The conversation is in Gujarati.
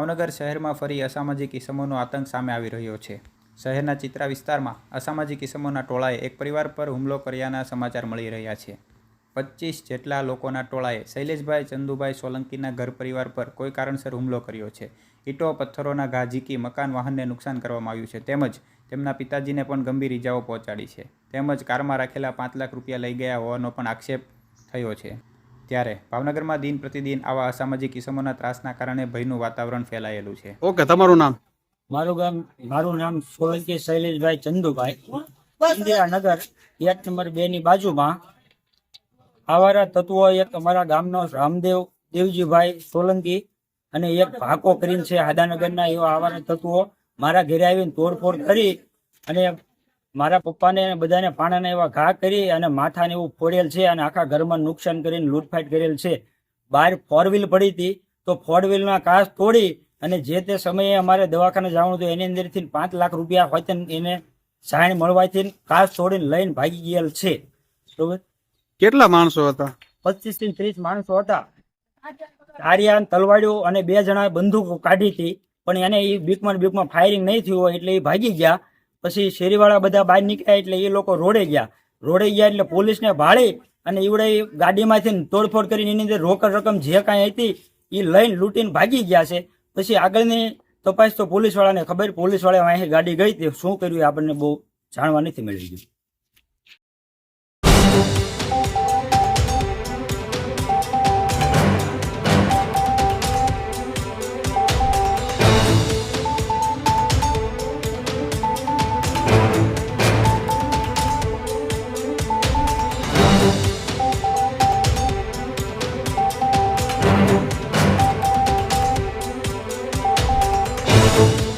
ભાવનગર શહેરમાં ફરી અસામાજિક ઇસમોનો આતંક સામે આવી રહ્યો છે। શહેરના ચિત્રા વિસ્તારમાં અસામાજિક ઇસમોના ટોળાએ એક પરિવાર પર હુમલો કર્યાના સમાચાર મળી રહ્યા છે। 25 જેટલા લોકોના ટોળાએ શૈલેષભાઈ ચંદુભાઈ સોલંકીના ઘર પરિવાર પર કોઈ કારણસર હુમલો કર્યો છે। ઈંટો પથ્થરોના ઘા ઝીકી મકાન વાહનને નુકસાન કરવામાં આવ્યું છે તેમજ તેમના પિતાજીને પણ ગંભીર ઇજાઓ પહોંચાડી છે તેમજ કારમાં રાખેલા 5 લાખ રૂપિયા લઈ ગયા હોવાનો પણ આક્ષેપ થયો છે। ત્યારે ભાવનગરમાં દિન પ્રતિદિન આવા અસામાજિક ઇસમોના ત્રાસના કારણે ભયનું વાતાવરણ ફેલાયેલું છે। ઓકે, તમારું નામ? મારું નામ સોલંકી શૈલેષભાઈ ચંદુભાઈ, ઇન્દિરાનગર 1 નંબર 2 ની બાજુમાં આવારા તત્વો એક અમારા ગામનો રામદેવ દેવજીભાઈ સોલંકી અને એક ભાકો કરીને છે હાદાનગરના, એવા આવારા તત્વો મારા ઘરે આવીને તોડફોડ કરી અને મારા પપ્પાને બધાને પાણાને એવા ઘા કરી અને માથાને એવું ફોડેલ છે અને આખા ઘરમાં નુકસાન કરીને લૂંટફાટ કરેલ છે। બહાર 4 વ્હીલ પડી હતી તો 4 વ્હીલના કાચ તોડી અને જે તે સમયે અમારે દવાખાને જવાનું હતું એની અંદરથી 5 લાખ રૂપિયા હોય એને સાઈન મળવાથી કાચ તોડીને લઈને ભાગી ગયેલ છે। બરોબર? કેટલા માણસો હતા? 25 થી 30 માણસો હતા। આર્યાન તલવાડ્યો અને 2 જણા બંદૂકો કાઢી હતી પણ એને એ બીકમાં ફાયરિંગ નહીં થયું હોય એટલે એ ભાગી ગયા। પછી શેરીવાળા બધા બહાર નીકળ્યા એટલે એ લોકો રોડે ગયા એટલે પોલીસને ભાળી અને એવડે ગાડીમાંથી તોડફોડ કરીને એની અંદર રોકડ રકમ જે કાંઈ હતી એ લઈને લૂંટીને ભાગી ગયા છે। પછી આગળની તપાસ તો પોલીસવાળાને ખબર, પોલીસવાળા અહીં ગાડી ગઈ તે શું કર્યું આપણને બહુ જાણવા નથી મળી ગયું। Thank you.